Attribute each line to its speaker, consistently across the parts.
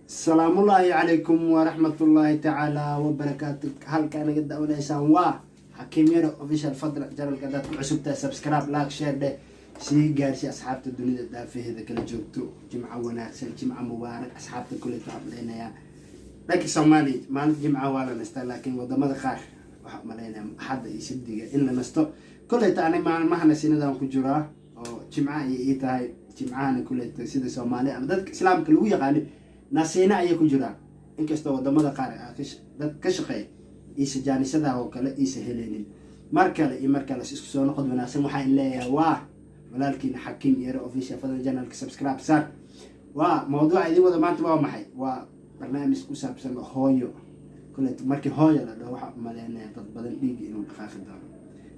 Speaker 1: السلام الله عليكم ورحمة الله تعالى وبركاته. هل كان قد أوليسان حكيم يرو اوفيشال فضل جرى القدات عسبته سبسكرايب لايك شير ده سي قارسي أصحاب الدنيا ده في هذا كله جوتو جمعة وناسن جمعة مبارك أصحاب كل تعب لنا يا لكن سومالي ما جمعة ولا نستل لكن وده ما دخل ملينا حد يسدي إلا نستو كل تاني ما إحنا سنة ده كجرا أو جمعة يتاي جمعة كل سيد سومالي أنا ده إسلام كله يعني ناسينا أيه كجرا إنك استوى ده ما دخل ده كشقي إيش جاني سدا هو كلا إيش هلينين مركلة سو نقد وناسم وحين لا واه ولكن حكيم يرى أوفيشال فضل جنال سبسكرايب صار وموضوع اللي وده ما أنت بقى معي وبرنامج كوساب سنة هايو كل مركي هايو لا ده واحد مليان تطبدل بيجي إنه دخاخ الدار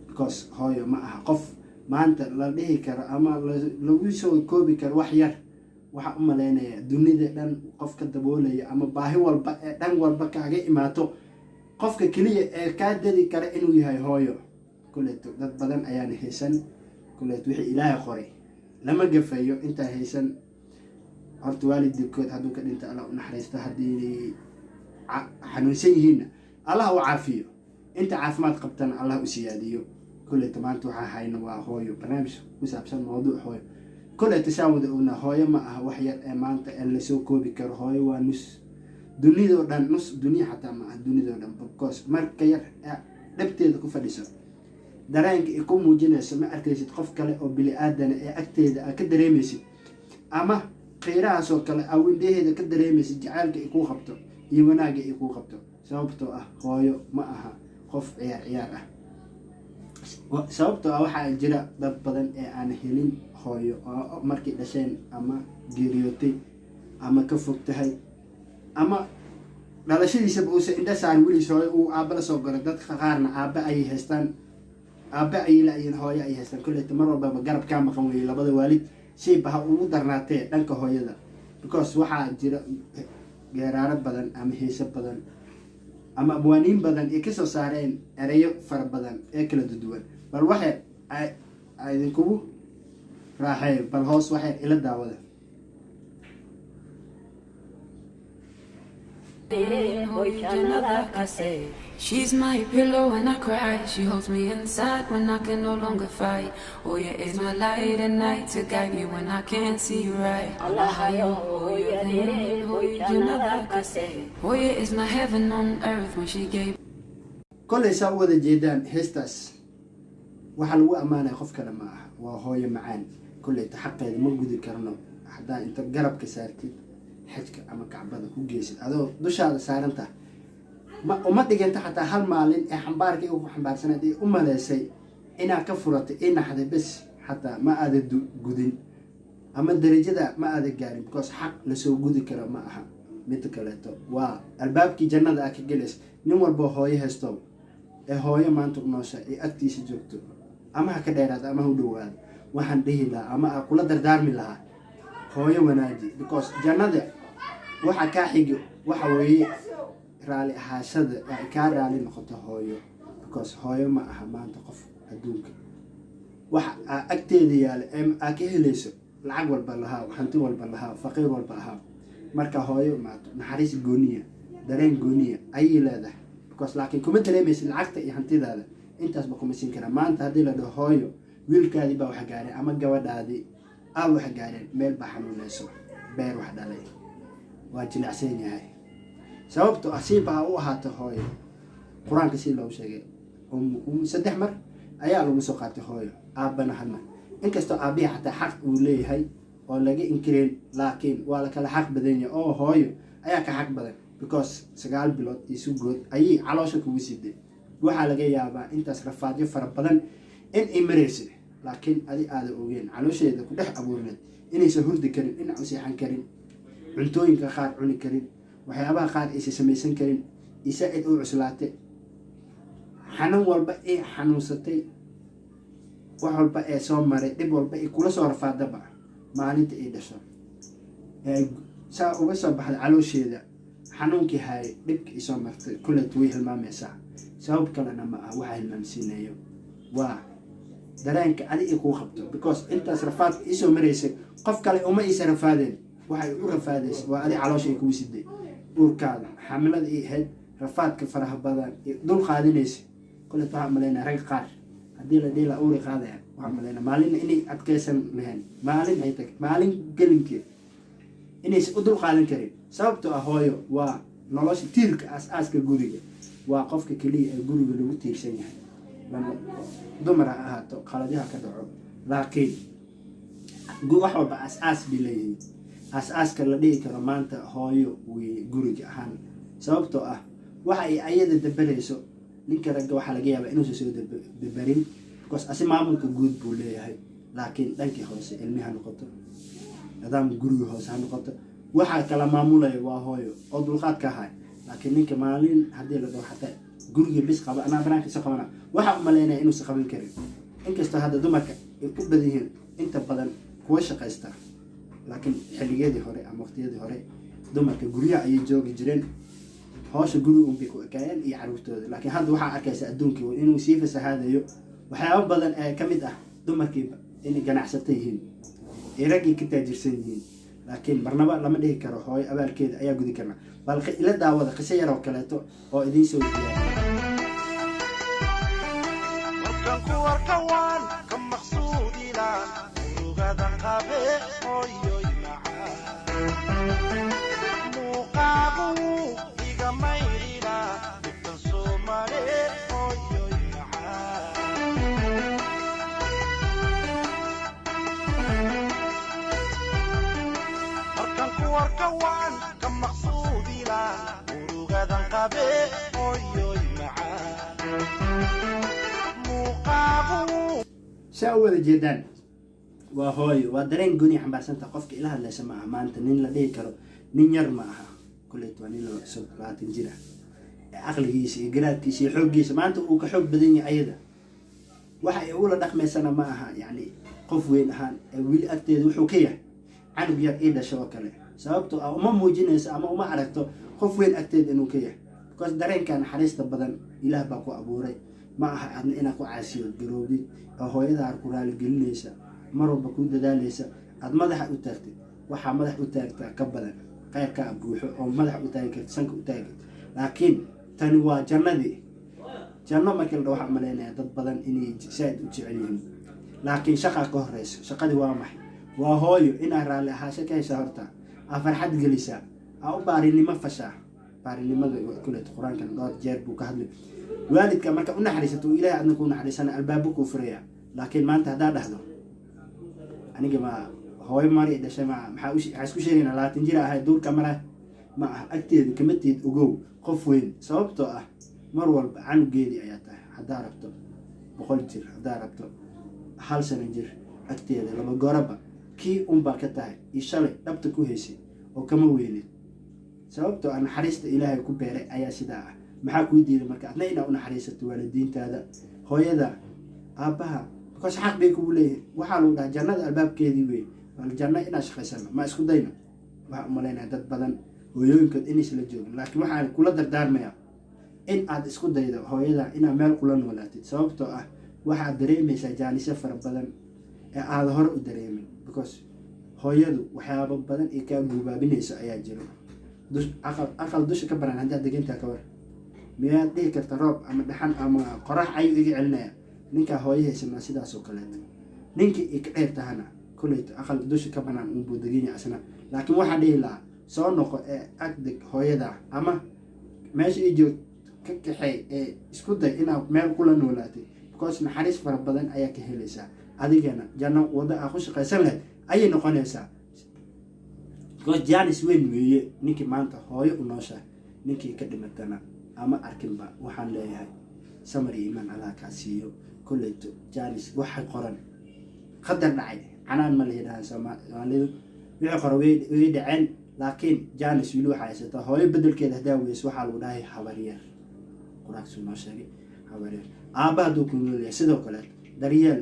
Speaker 1: because هايو ما قف ما أنت لا ليه كر أما لو يسوي كوبي كر وحير واحد مليان الدنيا ده قف كدبولة أما باهي والبا والبا كعجي ما تو qofka kaliya ee ka dadi kara inuu yahay hooyo kuleeto dad badan ayaan haysan kuleeto wixii ilaahay qoray lama gafayo inta haysan horta waalidkood haduu ka dhinta Allah u naxariisto hadii xanuunsan yihiin Allah u caafiyo inta caafimaad qabtan Allah u siyaadiyo kuleeto maanta waxa hayna waa hooyo barnaamij ku saabsan mowduuc hooyo kuleeto saawada una hooyo ma aha wax yar ee maanta la soo koobi karo hooyo waa nus dunida dhan nus dunia xataa ma dunida dhan because marka yar dhabteeda ku fadhiso dareenka ay ku muujinayso ma arkaysid qof kale oo bili aadan ee agteeda ka dareemaysid ama qeyrahaas oo kale awindeeda ka dareemaysid jacaylka ay ku qabto iyo wanaaga ay ku qabto sababtoo ah hooyo ma aha qof ciyaar ah sababtoo ah waxa jira dad badan ee aan helin hooyo oo markay dhasheen ama geeriyootay ama ka fogtahay ama dhalashadiisa uusan indha saarin weli soo uu aabba la soo galay dadka qaarna aabba ay haystaan aabba ay ilaayin hooyo ay haystaan kulli mar walba garab ka maqan weey labada waalid shay baha ugu darnaatay dhanka hooyada because waxa jira geeraaro badan ama heeso badan ama abwaaniin badan ee ka soo saareen erayo far badan ee kala duwan bal waxa ay idinku raaxay bal hoos waxa ila daawada.
Speaker 2: She's my pillow when I cry. She holds me inside when I can no longer fight. Oh yeah, it's my light at night to guide me when I can't see right. Oh yeah, it's my heaven on earth when she gave.
Speaker 1: كل يسوي جيدان هستس وحلو أمانة خوف كلام وهاي معان كل يتحقق موجود كرنو حدا أنت جرب كسرتي حجك أما كعبده هو جيس هذا دوش هذا سارنته ما تيجي أنت حتى هالمالين حمبارك أو حمبار سنة دي لا شيء إنا كفرت إنا حدا بس حتى ما هذا جودين أما الدرجة ده ما هذا جاري بكوس حق لسوا جودي كرا معها متكلته والباب كي جنة ده أكيد جلس نمر بهاي هستو هاي ما أنتم ناشا أكتيس جوتو أما هكذا أما هو دوال وحنده لا أما أقول دردار من لها هاي ونادي because جنة waxa ka xigo waxa weeye raali ahaashada ay ka raali noqoto hooyo because hooyo ma aha maanta qof adduunka waxa agteeda yaal ay ka helayso lacag walba lahaa hanti walba lahaa faqiir walba lahaa marka hooyo maato naxariis gooniya dareen gooniya ay leedahay because laakiin kuma dareemaysid lacagta iyo hantidaada intaas ba kuma siin kara maanta hadii la dhaho hooyo wiilkaadi baa wax gaaray ama gabadhaadi wax gaareen meel baa xanuunayso beer wax dhalay واجل عسين هاي سببته أصيبها وهاته هاي قرآن كسي لو شيء سدح مر أيالو مسوقات هاي أبنا حنا إنك استو أبيها حتى حق وليه هاي ولا جي إنكرين لكن ولا كلا حق بدنيا هاي أياك حق بدن because سجال بلاد يسوق أي علاشة كويسيد وحالا جاي يابا أنت صرفات يفرق بدن إن إمريسي لكن أدي هذا أوين علاشة إذا كده أبورنا إني سهول ذكرين إن عسيحان كريم cuntooyinka qaar cuni karin waxyaabaha qaar aysan samaysan karin isaacid oo cuslaatay xanuun walba ee xanuunsatay wax walba ee soo maray dib walba ee kula soo rafaadaba maalinta ay dhasho ee saa uga soo baxday caloosheeda xanuunkii hay dibka ay soo martay kulay way hilmaamaysaa sabab kalena ma ah waxa hilmaamsiinayo waa dareenka adiga ku qabto because intaas rafaad isoo mareysay qof kale uma isa rafaadeen waxay u rafaadaysa waa adi caloosha ay kugu siday uurkaada xamilada ay ahayd rafaadka faraha badan dul qaadinaysa kule waxaa malaynaa rag qaar haddii la dhiila uuri qaadaya waxaa malaynaa maalin inay adkaysan lahayn maalin ay tag maalin gelinkeed inaysan u dul qaadan karin sababtoo ah hooyo waa nolosha tiirka aas-aaska guriga waa qofka keliya ee guriga lagu tiirsan yahay lama dumar ha ahaato qaladyaha ka dhaco laakiin wax walba aas-aas bay leeyihiin aas-aaska la dhihi karo maanta hooyo way guriga ahaan sababtoo ah waxa ay ayada dabarayso ninka ragga waxaa laga yaabaa inuusan soo dabarin because asi maamulka guud buu leeyahay laakiin dhankii hoose ilmi ha noqoto nidaamka guriga hoose ha noqoto waxaa kala maamulaya waa hooyo oo dulqaad ka ahay laakiin ninka maalin haddii la dhaho xataa guriga bis qaba anaa banaankiisa qabana waxaa u malaynaya inuusan qaban karin inkastoo hadda dumarka ay u badan yihiin inta badan kuwa shaqaysta laakiin xilligeedii hore ama waqtiyadii hore dumarka guryaha ayay joogi jireen hawsha guriga unbay ku ekaayeen iyo caruurtooda laakiin hadda waxaa arkaysa adduunkii inuu sii fasahaadayo waxyaabo badan ee ka mid ah dumarkiiba inay ganacsato yihiin ay raggii ka taajirsan yihiin laakiin marnaba lama dhihi karo hooyo abaalkeeda ayaa gudi karna bal ila daawada qiso yar oo kaleeto oo idiin soo saa u wada jeedaan waa hooyo waa dareen gooni xambaarsanta qofka ila hadlaysa ma aha maanta nin la dhihi karo nin yar ma aha kuleyt waa nin 20 jir ah aqligiisa iyo garaadkiisa iyo xooggiisa maanta uu ka xoog badan yahay ayada waxa ay ula dhaqmaysana ma aha yacni qof weyn ahaan wili agteeda wuxuu ka yahay canug yar ii dhasho oo kale sababtoo ah uma muujinaysa ama uma aragto qof weyn agteeda inuu ka yahay because dareenkan naxariista badan ilaah baa ku abuuray ma aha adna inaad ku caasiyo garoobid oo hooyada ku raali gelinaysa mar walba ku dadaalaysa aad madaxa u taagtid waxaa madax u taagtaa ka badan qaybka buuxo oo madax u taagi karta sanka u taagi laakiin tani waa jannadii janno markii la waxa maleynaya dad badan inay saad u jecel yihiin laakiin shaqa ka horeyso shaqadii waa maxay waa hooyo inaad raali ahaasho ka hesha horta aa farxad gelisa aa u baarinimo fashaa baarinimada kule quraankan dhowr jeer buu ka hadlay waalidka marka u naxariisato ilaahay adna ku naxariisana albaabku ku furaya laakiin maanta hadaa dhahdo aniga ma hooyo mari dhashay maxaa isku sheegayna 20 jir ahay duurka mara ma ah agteedu kama tiid ogow qof weyn sababtoo ah mar walba canugeedii ayaa tahay hadaa rabto 100 jir hadaa rabto 1 sano jir agteeda laba gooraba kii unbaa ka tahay ishalay dhabta ku heysay oo kama weyneed sababtoo ah naxariista ilaahay ku beeray ayaa sidaa ah maxaa kuu diiday marka adna inaad u naxariisato waalidiintaada hooyada aabbaha because xaq bay kugu leeyihiin waxaa lagu dhahaa jannada albaabkeedii wey wal janno inaad shaqaysano ma isku dayno waxaa u malaynaya dad badan hooyooyinkood inays la joogin laakiin waxaan kula dardaarmayaa in aad isku daydo hooyada inaad meel kula noolaatid sababtoo ah waxaad dareemaysaa jaanisyo fara badan ee aada hore u dareemin because hooyadu waxyaabo badan ee kaa guubaabinayso ayaa jiro aqal dusha ka banaan haddaad degantaa ka war miyaad dhihi karta roob ama dhaxan ama qorax ayuu iga celinaya ninkaa hooyahaysana sidaas oo kaleeto ninkii i ka dheer tahana kuleyto aqal dusha ka banaan unbuu deganya asna laakiin waxaa dhihi lahaa soo noqo ee agdeg hooyada ama meesha i joog ka kaxeey ee isku day inaad meel kula noolaatay because naxariis fara badan ayaa ka helaysaa adigana janno wada aa ku shaqaysan lahayd ayay noqonaysaa because jaanis weyn weeye ninkii maanta hooyo u nooshahay ninkii ka dhimatana ama arkinba waxaan leeyahay samar iyo iimaan Allah ka siiyo kuleyto jaanis waxa qoran qadar dhacay canaan ma leeyahay Soomaalidu wixii qoran way dhaceen laakiin jaanis wili waxa haysataa hooyo bedelkeeda hadaa weys waxa lagu dhahay habariyar quraanku noo sheegay habariyar aabbaha duu ku noolyahay sidoo kale daryeel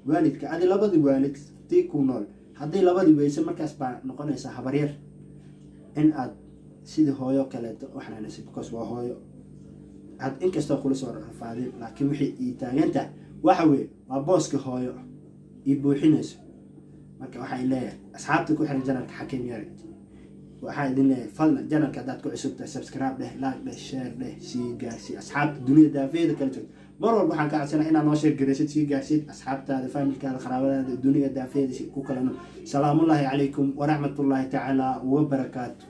Speaker 1: waalidka adi labadii waalid tii ku nool haddii labadii weyse markaas baa noqonaysa habaryar in aad sidii hooyo kaleeto waxnaanaysid because waa hooyo aad inkastoo kula soo rafaadin laakiin wixii ii taaganta waxa weeye waa booska hooyo ii buuxinayso marka waxaan leeyahay أصحابتك وحنا جنالك حكيم ياري waxaan idin leeyahay fadlan janalka hadaad ku cusubtahay subscribe dheh like dheh share dheh sii gaarsi asxaabta dunida daafeeda kala joogta mar walba waxaan ka codsanaa inaad noo share garaysid sii gaarsid asxaabtaada familkaada qaraabadaada dunida daafeeda ku kala salaamullaahi calaykum waraxmatullaahi tacaala wabarakaatu